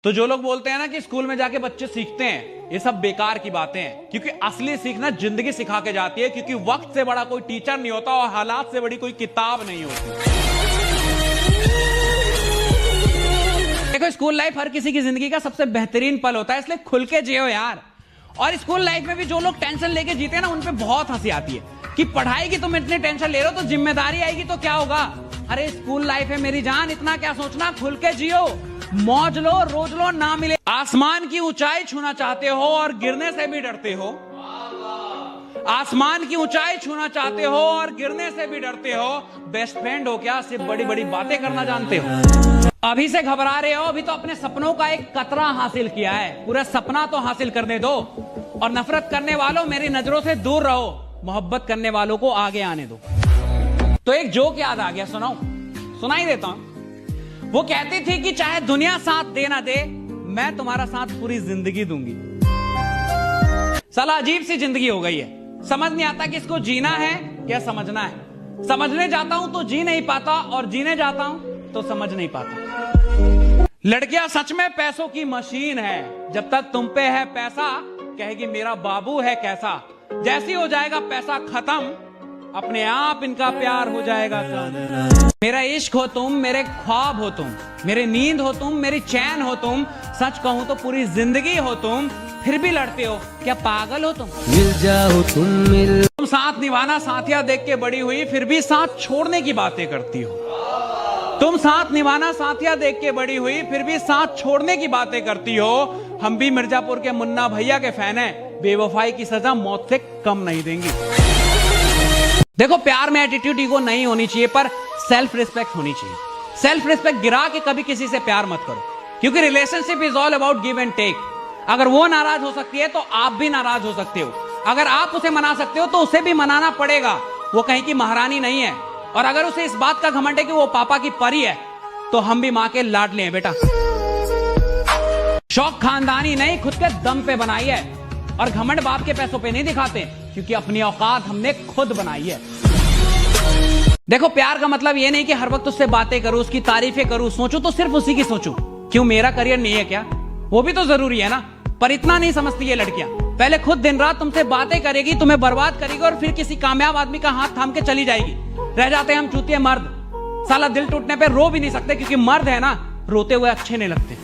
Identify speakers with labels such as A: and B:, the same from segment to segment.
A: तो जो लोग बोलते हैं ना कि स्कूल में जाके बच्चे सीखते हैं, ये सब बेकार की बातें हैं। क्योंकि असली सीखना जिंदगी सिखा के जाती है। क्योंकि वक्त से बड़ा कोई टीचर नहीं होता और हालात से बड़ी कोई किताब नहीं होती। देखो, स्कूल लाइफ हर किसी की जिंदगी का सबसे बेहतरीन पल होता है, इसलिए खुल के जियो यार। और स्कूल लाइफ में भी जो लोग टेंशन लेके जीते हैं ना, उन पे बहुत हंसी आती है कि पढ़ाई की तुम इतनी टेंशन ले रहे हो तो जिम्मेदारी आएगी तो क्या होगा। अरे स्कूल लाइफ है मेरी जान, इतना क्या सोचना, खुल के जियो, मौज लो, रोज लो, ना मिले। आसमान की ऊंचाई छूना चाहते हो और गिरने से भी डरते हो। आसमान की ऊंचाई छूना चाहते हो और गिरने से भी डरते हो। बेस्ट फ्रेंड हो क्या, सिर्फ बड़ी बड़ी बातें करना जानते हो। अभी से घबरा रहे हो, अभी तो अपने सपनों का एक कतरा हासिल किया है, पूरा सपना तो हासिल करने दो। और नफरत करने वालों, मेरी नजरों से दूर रहो, मोहब्बत करने वालों को आगे आने दो। तो एक जोक याद आ गया, सुनाऊं? सुनाई देता हूं। वो कहती थी कि चाहे दुनिया साथ दे ना दे, मैं तुम्हारा साथ पूरी जिंदगी दूंगी। साला अजीब सी जिंदगी हो गई है, समझ नहीं आता कि इसको जीना है या समझना है। समझने जाता हूं तो जी नहीं पाता, और जीने जाता हूं तो समझ नहीं पाता। लड़कियां सच में पैसों की मशीन है। जब तक तुम पे है पैसा, कहेगी मेरा बाबू है कैसा। जैसी हो जाएगा पैसा खत्म, अपने आप इनका प्यार हो जाएगा कम। मेरा इश्क हो तुम, मेरे ख्वाब हो तुम, मेरी नींद हो तुम, मेरी चैन हो तुम। सच कहूं तो पूरी जिंदगी हो तुम, फिर भी लड़ते हो, क्या पागल हो तुम?
B: मिल जाओ तुम
A: साथ निभाना साथिया देख के बड़ी हुई, फिर भी साथ छोड़ने की बातें करती हो। तुम साथ निभाना साथिया देख के बड़ी हुई, फिर भी साथ छोड़ने की बातें करती हो। हम भी मिर्जापुर के मुन्ना भैया के फैन हैं, बेवफाई की सजा मौत से कम नहीं देंगी। देखो, प्यार में एटीट्यूड, ईगो नहीं होनी चाहिए, पर सेल्फ रिस्पेक्ट होनी चाहिए। सेल्फ रिस्पेक्ट गिरा के कभी किसी से प्यार मत करो, क्योंकि relationship is all about give and take. अगर वो नाराज हो सकती है तो आप भी नाराज हो सकते हो। अगर आप उसे मना सकते हो तो उसे भी मनाना पड़ेगा। वो कहीं की महारानी नहीं है। और अगर उसे इस बात का घमंड है कि वो पापा की परी है, तो हम भी मां के लाडले हैं बेटा। शौक खानदानी नहीं, खुद के दम पे बनाई है। और घमंड बाप के पैसों पे नहीं दिखाते, क्योंकि अपनी औकात हमने खुद बनाई है। देखो, प्यार का मतलब ये नहीं कि हर वक्त उससे बातें करूं, उसकी तारीफें करूं, सोचूं तो सिर्फ उसी की सोचूं। क्यों, मेरा करियर नहीं है क्या? वो भी तो जरूरी है ना। पर इतना नहीं समझती ये लड़कियां। पहले खुद दिन रात तुमसे बातें करेगी, तुम्हें बर्बाद करेगी, और फिर किसी कामयाब आदमी का हाथ थाम के चली जाएगी। रह जाते हैं हम चूतिए मर्द। साला दिल टूटने पे रो भी नहीं सकते, क्योंकि मर्द है ना, रोते हुए अच्छे नहीं लगते।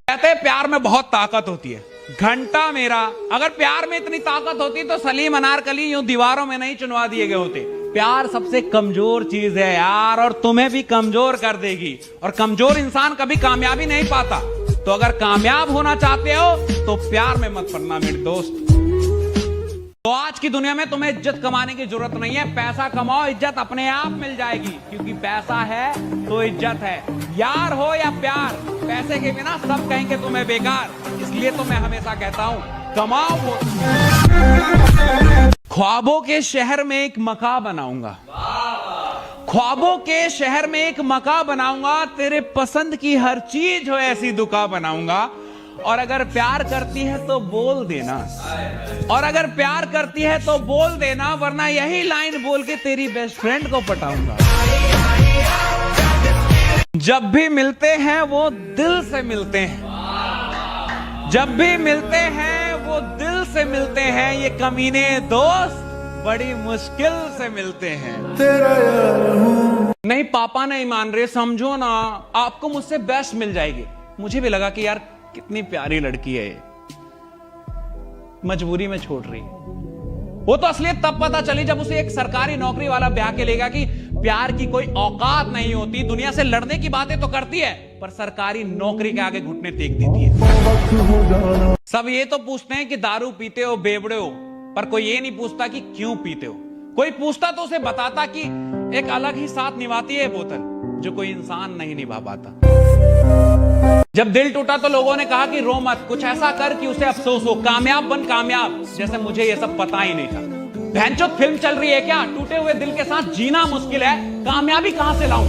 A: कहते हैं प्यार में बहुत ताकत होती है। घंटा मेरा, अगर प्यार में इतनी ताकत होती तो सलीम अनारकली यूं दीवारों में नहीं चुनवा दिए गए होते। प्यार सबसे कमजोर चीज है यार, और तुम्हें भी कमजोर कर देगी। और कमजोर इंसान कभी कामयाबी नहीं पाता। तो अगर कामयाब होना चाहते हो तो प्यार में मत पड़ना मेरे दोस्त। तो आज की दुनिया में तुम्हें इज्जत कमाने की जरूरत नहीं है। पैसा कमाओ, इज्जत अपने आप मिल जाएगी, क्योंकि पैसा है तो इज्जत है। यार हो या प्यार, पैसे के बिना सब कहेंगे तुम्हें बेकार। इसलिए तो मैं हमेशा कहता हूं, कमाओ वो। ख्वाबों के शहर में एक मकान बनाऊंगा। ख्वाबों के शहर में एक मकान बनाऊंगा। तेरे पसंद की हर चीज हो ऐसी दुकान बनाऊंगा। और अगर प्यार करती है तो बोल देना, और अगर प्यार करती है तो बोल देना, वरना यही लाइन बोल के तेरी बेस्ट फ्रेंड को पटाऊंगा। जब भी मिलते हैं वो दिल से मिलते हैं। जब भी मिलते हैं वो दिल से मिलते हैं। ये कमीने दोस्त बड़ी मुश्किल से मिलते हैं। नहीं, पापा नहीं मान रहे, समझो ना, आपको मुझसे बेस्ट मिल जाएगी। मुझे भी लगा कि यार कितनी प्यारी लड़की है ये, मजबूरी में छोड़ रही है। वो तो असलियत तब पता चली जब उसे एक सरकारी नौकरी वाला ब्याह के लेगा कि प्यार की कोई औकात नहीं होती। दुनिया से लड़ने की बातें तो करती है, पर सरकारी नौकरी के आगे घुटने टेक देती है। सब ये तो पूछते हैं कि दारू पीते हो, बेवड़े हो, पर कोई ये नहीं पूछता कि क्यों पीते हो। कोई पूछता तो उसे बताता कि एक अलग ही साथ निभाती है बोतल, जो कोई इंसान नहीं निभा पाता। जब दिल टूटा तो लोगों ने कहा कि रो मत, कुछ ऐसा कर कि उसे अफसोस हो। कामयाब बन कामयाब, जैसे मुझे ये सब पता ही नहीं था। भैंचोद फिल्म चल रही है क्या? टूटे हुए दिल के साथ जीना मुश्किल है, कामयाबी कहां से लाऊं?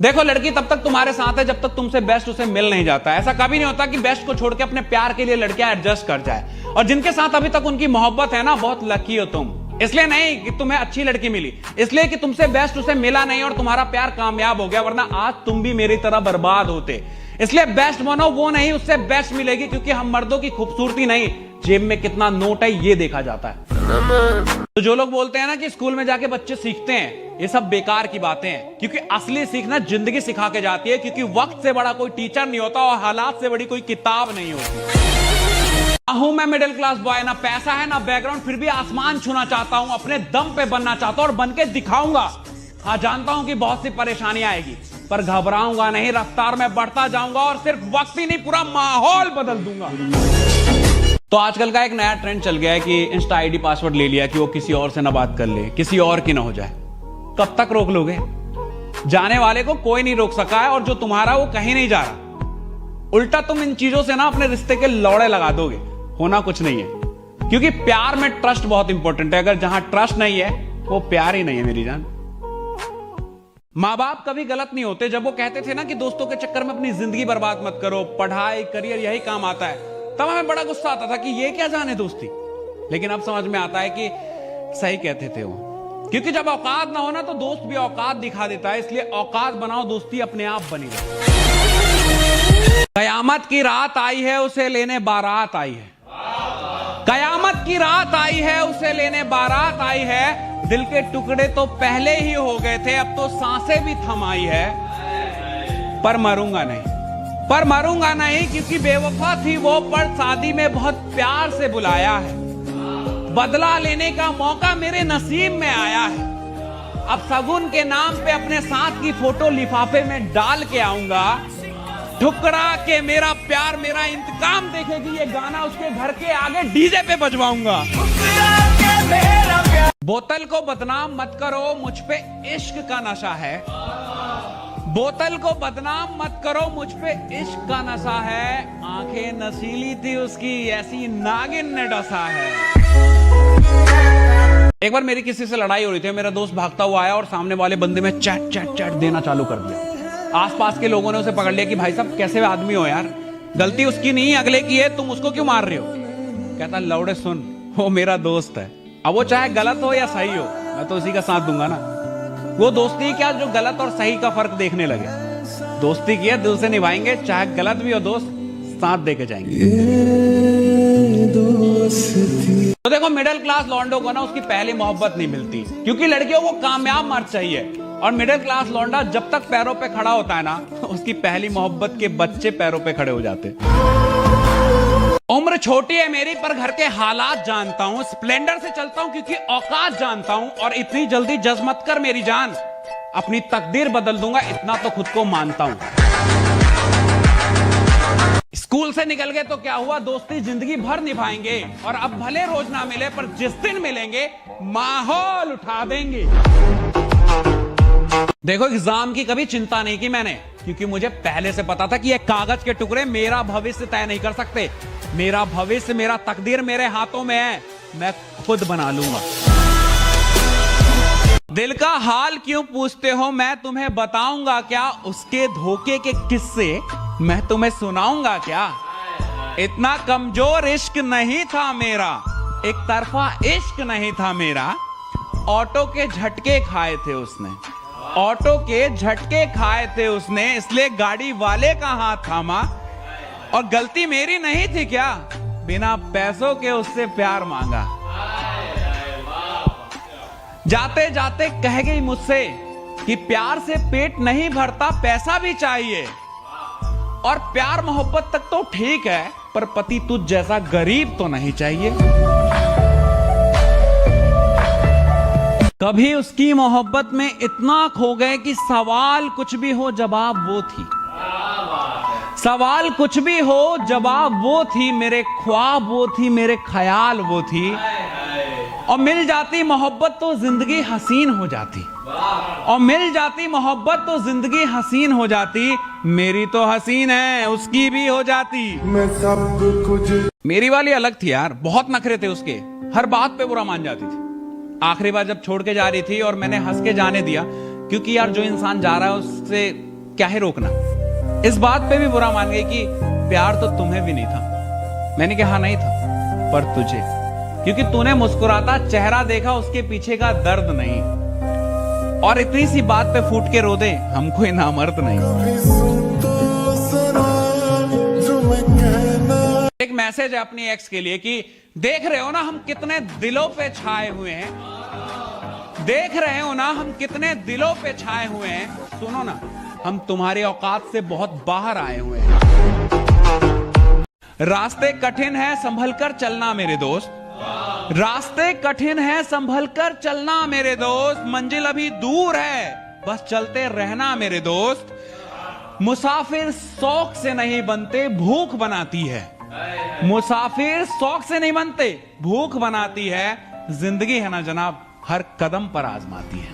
A: देखो, लड़की तब तक तुम्हारे साथ है जब तक तुमसे बेस्ट उसे मिल नहीं जाता। ऐसा कभी नहीं होता कि बेस्ट को छोड़ के अपने प्यार के लिए लड़कियां एडजस्ट कर जाए। और जिनके साथ अभी तक उनकी मोहब्बत है ना, बहुत लकी हो तुम। इसलिए नहीं कि तुम्हें अच्छी लड़की मिली, इसलिए कि तुमसे बेस्ट उसे मिला नहीं और तुम्हारा प्यार कामयाब हो गया, वरना आज तुम भी मेरी तरह बर्बाद होते। इसलिए बेस्ट बनो, वो नहीं उससे बेस्ट मिलेगी, क्योंकि हम मर्दों की खूबसूरती नहीं, जेब में कितना नोट है ये देखा जाता है। तो जो लोग बोलते हैं ना कि स्कूल में जाके बच्चे सीखते हैं, ये सब बेकार की बातें हैं, क्योंकि असली सीखना जिंदगी सिखा के जाती है, क्योंकि वक्त से बड़ा कोई टीचर नहीं होता और हालात से बड़ी कोई किताब नहीं होती। हूं मैं मिडिल क्लास बॉय, ना पैसा है ना बैकग्राउंड, फिर भी आसमान छूना चाहता हूं, अपने दम पे बनना चाहता हूं और बन के दिखाऊंगा। हाँ जानता हूं कि बहुत सी परेशानी आएगी, पर घबराऊंगा नहीं, रफ्तार में बढ़ता जाऊंगा और सिर्फ वक्त ही नहीं पूरा माहौल बदल दूंगा। तो आजकल का एक नया ट्रेंड चल गया है कि इंस्टा आईडी पासवर्ड ले लिया कि वो किसी और से ना बात कर ले, किसी और की ना हो जाए। कब तक रोक लोगे? जाने वाले को कोई नहीं रोक सका है और जो तुम्हारा वो कहीं नहीं जा रहा। उल्टा तुम इन चीजों से ना अपने रिश्ते के लौड़े लगा दोगे। होना कुछ नहीं है, क्योंकि प्यार में ट्रस्ट बहुत इंपॉर्टेंट है। अगर जहां ट्रस्ट नहीं है वो प्यार ही नहीं है मेरी जान। माँ बाप कभी गलत नहीं होते। जब वो कहते थे ना कि दोस्तों के चक्कर में अपनी जिंदगी बर्बाद मत करो, पढ़ाई करियर यही काम आता है, तब हमें बड़ा गुस्सा आता था कि ये क्या जाने दोस्ती। लेकिन अब समझ में आता है कि सही कहते थे वो, क्योंकि जब औकात ना हो ना तो दोस्त भी औकात दिखा देता है। इसलिए औकात बनाओ, दोस्ती अपने आप बनी रहे। कयामत की रात आई है, उसे लेने बारात आई है। कयामत की रात आई है, उसे लेने बारात आई है। दिल के टुकड़े तो पहले ही हो गए थे, अब तो सांसें भी थमाई है। पर मरूंगा नहीं, पर मरूंगा नहीं, क्योंकि बेवफा थी वो, पर शादी में बहुत प्यार से बुलाया है। बदला लेने का मौका मेरे नसीब में आया है। अब सगुन के नाम पे अपने साथ की फोटो लिफाफे में डाल के आऊंगा। ठुकरा के मेरा प्यार मेरा इंतकाम देखेगी, ये गाना उसके घर के आगे डीजे पे बजवाऊंगा। बोतल को बदनाम मत करो, मुझ पे इश्क का नशा है। बोतल को बदनाम मत करो, मुझ पे इश्क का नशा है। आंखें नशीली थी उसकी, ऐसी नागिन ने डसा है। एक बार मेरी किसी से लड़ाई हो रही थी, मेरा दोस्त भागता हुआ आया और सामने वाले बंदे में चैट चैट चैट देना चालू कर दिया। आसपास के लोगों ने उसे पकड़ लिया कि भाई साहब कैसे आदमी हो यार, गलती उसकी नहीं अगले की है, तुम उसको क्यों मार रहे हो? कहता लौड़े सुन, वो मेरा दोस्त है, अब वो चाहे गलत हो या सही हो, मैं तो उसी का साथ दूंगा ना। वो दोस्ती क्या जो गलत और सही का फर्क देखने लगे। दोस्ती की है, दिल से निभाएंगे, चाहे गलत भी हो दोस्त, साथ देके जाएंगे। तो देखो मिडिल क्लास लौंडो को ना उसकी पहली मोहब्बत नहीं मिलती, क्योंकि लड़कियों को कामयाब मर्द चाहिए। और मिडिल क्लास लौंडा जब तक पैरों पे खड़ा होता है ना, उसकी पहली मोहब्बत के बच्चे पैरों पे खड़े हो जाते। उम्र छोटी है मेरी, पर घर के हालात जानता हूं। स्प्लेंडर से चलता हूं क्योंकि औकात जानता हूं। और इतनी जल्दी जज मत कर मेरी जान, अपनी तकदीर बदल दूंगा, इतना तो खुद को मानता हूं। स्कूल से निकल गए तो क्या हुआ, दोस्ती जिंदगी भर निभाएंगे। और अब भले रोज ना मिले, पर जिस दिन मिलेंगे माहौल उठा देंगे। देखो एग्जाम की कभी चिंता नहीं की मैंने, क्योंकि मुझे पहले से पता था कि ये कागज के टुकड़े मेरा भविष्य तय नहीं कर सकते। मेरा भविष्य, मेरा तकदीर मेरे हाथों में है, मैं खुद बना लूंगा। दिल का हाल क्यों पूछते हो, मैं तुम्हें बताऊंगा क्या। उसके धोखे के किस्से मैं तुम्हें सुनाऊंगा क्या। इतना कमजोर इश्क नहीं था मेरा, एक तरफा इश्क नहीं था मेरा। ऑटो के झटके खाए थे उसने, ऑटो के झटके खाए थे उसने, इसलिए गाड़ी वाले का हाथ थामा। और गलती मेरी नहीं थी क्या, बिना पैसों के उससे प्यार मांगा। जाते जाते कह गई मुझसे कि प्यार से पेट नहीं भरता, पैसा भी चाहिए। और प्यार मोहब्बत तक तो ठीक है, पर पति तुझ जैसा गरीब तो नहीं चाहिए। कभी उसकी मोहब्बत में इतना खो गए कि सवाल कुछ भी हो जवाब वो थी। सवाल कुछ भी हो जवाब वो थी, मेरे ख्वाब वो थी, मेरे ख्याल वो थी। और मिल जाती मोहब्बत तो जिंदगी हसीन हो जाती। और मिल जाती मोहब्बत तो जिंदगी हसीन हो जाती। मेरी तो हसीन है, उसकी भी हो जाती। मैं सब कुछ। मेरी वाली अलग थी यार, बहुत नखरे थे उसके, हर बात पे बुरा मान जाती थी। आखिरी बार जब छोड़ के जा रही थी और मैंने हंस के जाने दिया, क्योंकि यार जो इंसान जा रहा है उससे क्या है रोकना। इस बात पे भी बुरा मान गई कि प्यार तो तुम्हें भी नहीं था। मैंने कहा नहीं था, पर तुझे। क्योंकि तूने मुस्कुराता चेहरा देखा, उसके पीछे का दर्द नहीं। और इतनी सी बात पे फूट के रो दे, हम कोई नामर्द नहीं। एक मैसेज है अपनी एक्स के लिए कि देख रहे हो ना हम कितने दिलों पे छाए हुए हैं, देख रहे हो ना हम कितने दिलों पे छाए हुए हैं। सुनो ना, हम तुम्हारी औकात से बहुत बाहर आए हुए हैं। रास्ते कठिन है, संभल कर चलना मेरे दोस्त। रास्ते कठिन है, संभल कर चलना मेरे दोस्त। मंजिल अभी दूर है, बस चलते रहना मेरे दोस्त। मुसाफिर शौक से नहीं बनते, भूख बनाती है। मुसाफिर शौक से नहीं बनते, भूख बनाती है। जिंदगी है ना जनाब, हर कदम पर आजमाती है।